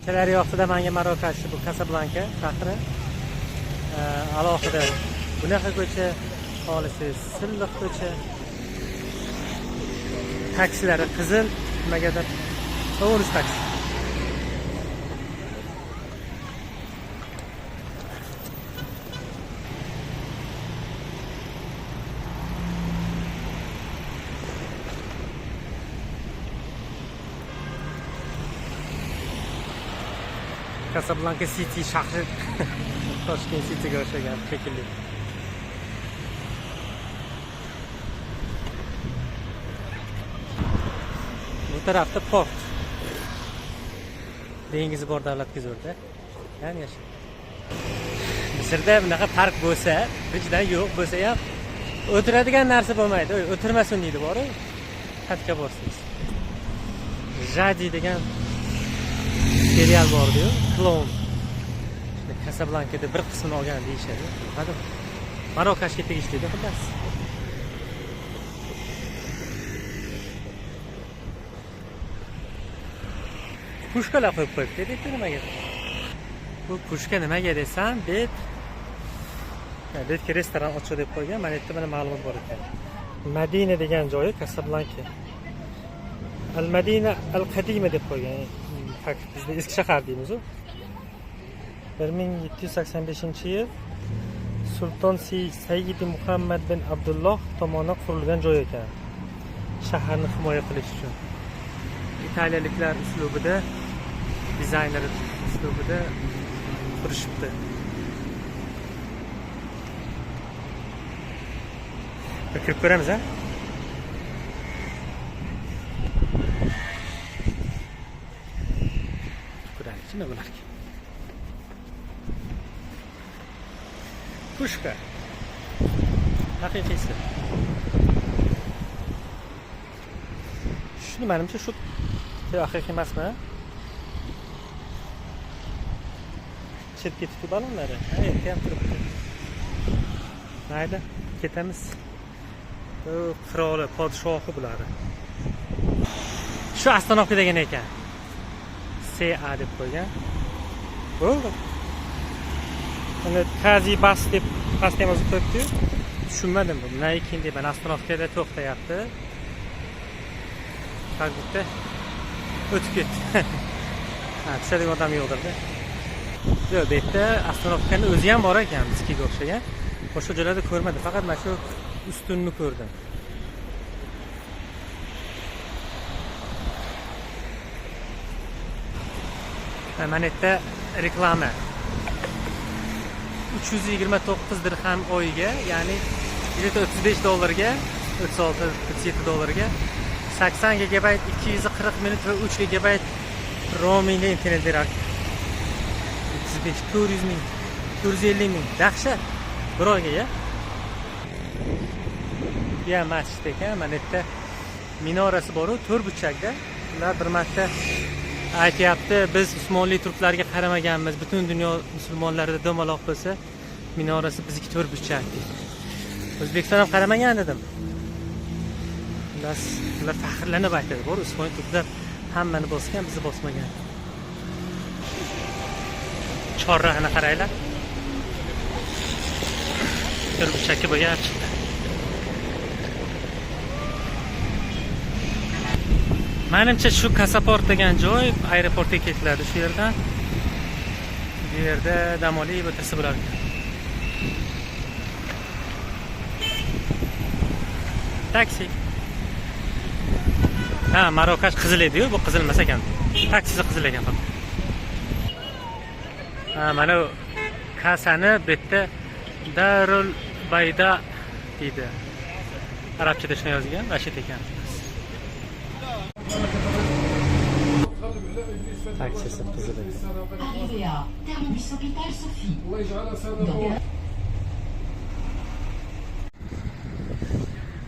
Kelar yoqda menga Marokash bu Kasablanka shahri. Alohida bunaqa ko'cha, xolisiz silliq ko'cha. Taksilari qizil, nimagadir to'g'ri taksi. Casablanca City shahri Toshkent City'ga o'xshagan shekilli. Bu tarafda port. Dengizi bor davlat guzurda. Ya'ni yasha. Misrda bunaqa park bo'lsa, hechdan yo'q bo'lsa ham o'tiradigan narsa bo'lmaydi. O'tirmasin deydi bor-ku. Xatga borsiz. Jadi degan serial bor diyor. Clown. Casablanca'da bir qismini olgan deyishadi. Hadi. Marokashga tegishli edi, xullas. Pushkalar qo'yib qo'yibdi, debdi nimaga? Bu pushka nimaga desam, debki restoran ochiq deb qo'ygan. Mana yerda mana ma'lumot bor ekan. Madina degan joyi Casablanca. Al-Madina al-Qadima deb qo'ygan. Bizda eski shahar deymiz u. 1785-yil Sulton Sayyid Muhammad bin Abdulloh tomonidan qurilgan joy ekan. Shaharni himoya qilish uchun. Italiyaliklar uslubida, dizayner uslubida qurishibdi. Kirib ko'ramiz, ha? Nima bo'larki? Pushka. Haqiqiysi. Shuni menimcha shu haqiqiy emasmi? Chet ketibdi balonlari. Ha, yerda ham turibdi. Mayli, ketamiz. Bu qiroli, podshohi bularni. Shu Astanovka degan ekan. CA deb qo'ygan. Bo'ldi. Mana Kazi bas deb pastga yozib qo'yibdi. Tushunmadim bu. Nima ekan deb Astanovkada to'xtayapti. Qalbda o'tib ketdi. Ha, tushadigan odam yo'qdir-da. Yo'q, bu yerda Astanovkaning o'zi ham bor ekan, bizga o'xshagan. Boshqa joylarda ko'rmadim, faqat mana shu ustunni ko'rdim. Mana yerda reklama. 329 dirham oyiga, ya'ni $35 $36-37 80 GB 240 minut va 3 GB roamingli internet beradi. 35 400 ming, 450 ming. Dahshat. Bir oyga ya. Ya masjid ekan, mana yerda minorasi bor-ku, 4 burchakda. Ular bir marta aytyapti, biz Usmonli turklarga qaramaganmiz, butun dunyo musulmonlarida domaloq bo'lsa, minorasi bizniki 4 burchak deydi. O'zbekiston ham qaramagan dedim. Ular faxrlanib aytadi, bor Usmonli turklar hammani bosgan, bizni bosmagan. Chorrahani qaranglar. 4 burchakka bo'lgan chiqdi. Menimcha shu Kasaport degan joy aeroportga ketiladi shu yerdan. Bu yerda dam olib o'tirsa bo'lar. Taksi. Ha, Marokash qizil edi-yu, bu qizil emas ekan. Taksisi qizil ekan faqat. Ha, mana kasani bu yerda Darul Bayda deydi. Arabchada shuni yozgan, Rashid ekan. Taksisi qizil ekan.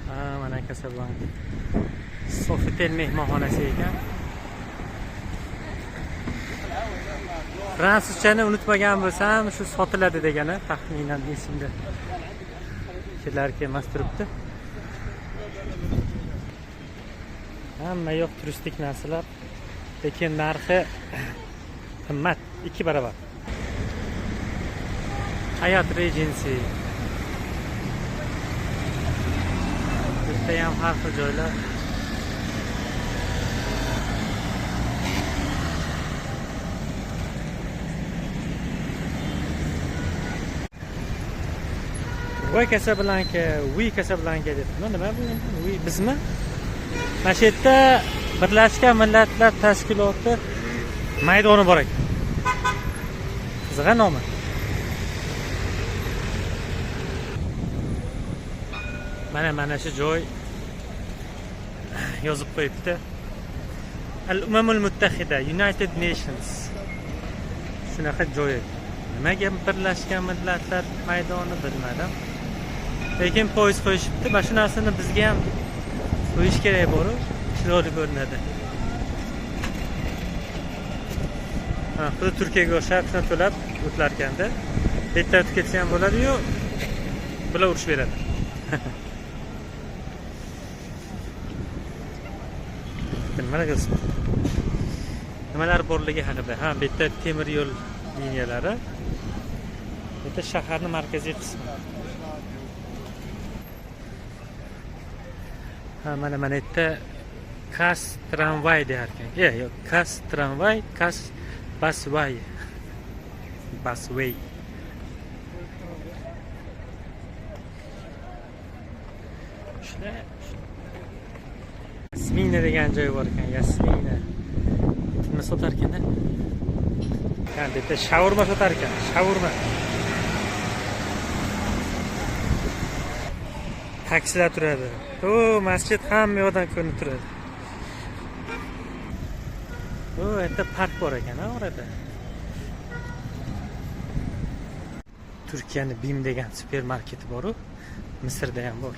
Ha, mana Casablanca. Sofitel mehmonxonasi ekan. Fransuzchani unutmagan bo'lsam, shu sotiladi degani taxminan esimda. Kelar kelmas turibdi. Hamma yo'q turistik narsalar, lekin narxi qimmat, 2 barobar. Hayot Regency. Bitta ham har xil joylar. Voy Casablanca, we Casablanca deb. Nima bu? We bizmi? Mana shu yerda Birlashgan Millatlar Tashkiloti maydoni bor ekan. Qizig'a nomi. Mana shu joy yozib qo'yibdi. Al-Umamul Muttahida, United Nations. Shunaqa joy. Nimaga Birlashgan Millatlar maydoni bilmadim. Lekin poyez qo'yishibdi. Mana shu narsani bizga ham qo'yish kerak bor-ku. Chiroyli ko'rinadi. Xuddi Turkiyaga o'xshab shuni to'lab o'tlar ekanda. Bu yerda o'tib ketsa ham bo'ladi-yu, bular urush beradi. Nimalar qilsin? Nimalar borligi haqida. Bu yerda temir yo'l liniyalari. Bu yerda shaharning markaziy qismi. Mana yerda Kas tramvay der ekan. Yo'q, Kas tramvay, Kas busway. Busway. Shuna Yasmina degan joy bor ekan, Yasmina. Nima sotar ekan-da? Bu yerda shaurma sotar ekan, shaurma. Taksilar turadi. Masjid hamma yoqdan ko'rinib turadi. Yerda park bor ekan, orada. Turkiyaning BİM degan supermarketi bor-ku, Misrda ham bor.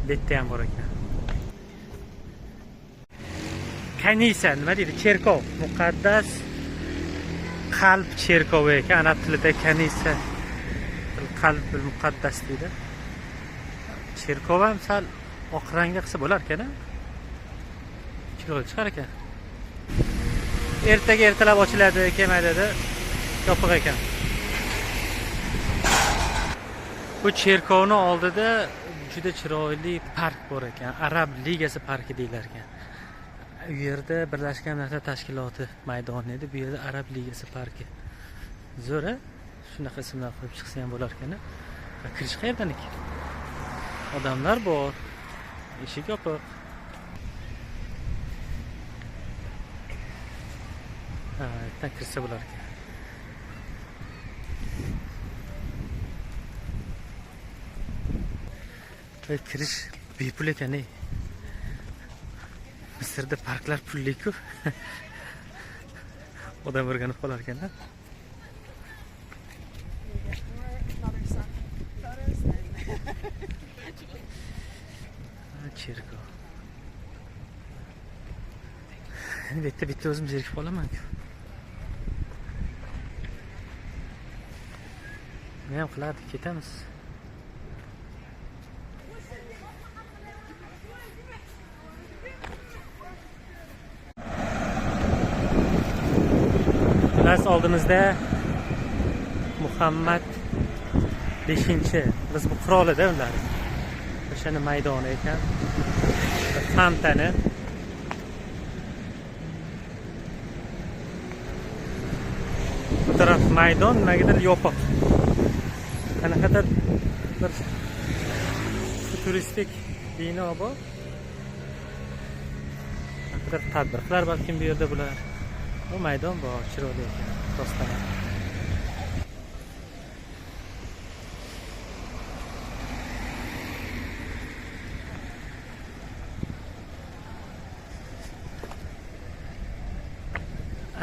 Bu yerda ham bor ekan. Kanisa, nima deydi? Cherkov, muqaddas qalb cherkovi ekan. Arab tilida kanisa qalbil muqaddas deydi. Cherkov ham sal oq rangda qilsa bo'lar ekan-a? Chiroyli chiqar ekan. Ertaga ertalab ochiladi, kelmaydi, yopiq ekan. Bu cherkovning oldida juda chiroyli park bor ekan. Arab ligasi parki deyilar ekan. U yerda Birlashgan Millatlar Tashkiloti maydoni edi, bu yerda Arab ligasi parki. Zo'ra, shunaqa ismlar qo'yib chiqsa ham bo'lar ekan-a. Kirish qayerdan ekan? Odamlar bor. Eshik yopiq. Yerdan kirsa bo'lar ekan. Kirish bepul ekan-ey. Misrda parklar pulli-ku. Odam o'rganib qolar ekan-da. Cherkov. Endi bitta o'zim zerikib qolaman-ku. Nima ham qiladi, ketamiz. Biz oldimizda Muhammad 5-chi. Biz bu qurolida ular. O'shani maydoni ekan. Fontani. Bu taraf maydon, nimagadir yopiq. Qanaqadir bir futuristik bino bor. Qanaqadir tadbirlar balkim bu yerda bo'lar. Bu maydon bor, chiroyli ekan. Rostdan.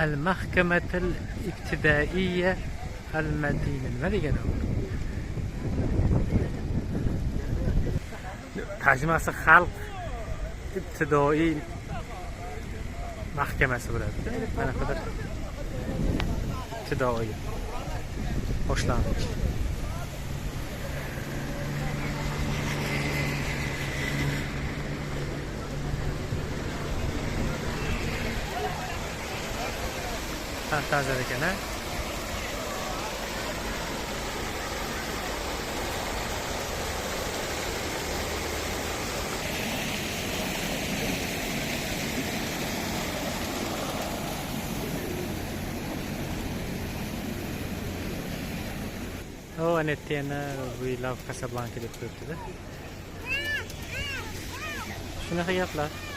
Al-Mahkamatul Ibtidaiyya al-Madina. Nima degani bu? Tarjimasi xalq ibtidoiy mahkamasi bo'ladi. Mana qadar ibtidoiy boshlang'ich. Fantaziyada ekan, ha? O, Anettiana we love Casablanca deb qo'yibdi-da. Shunaqa gaplar.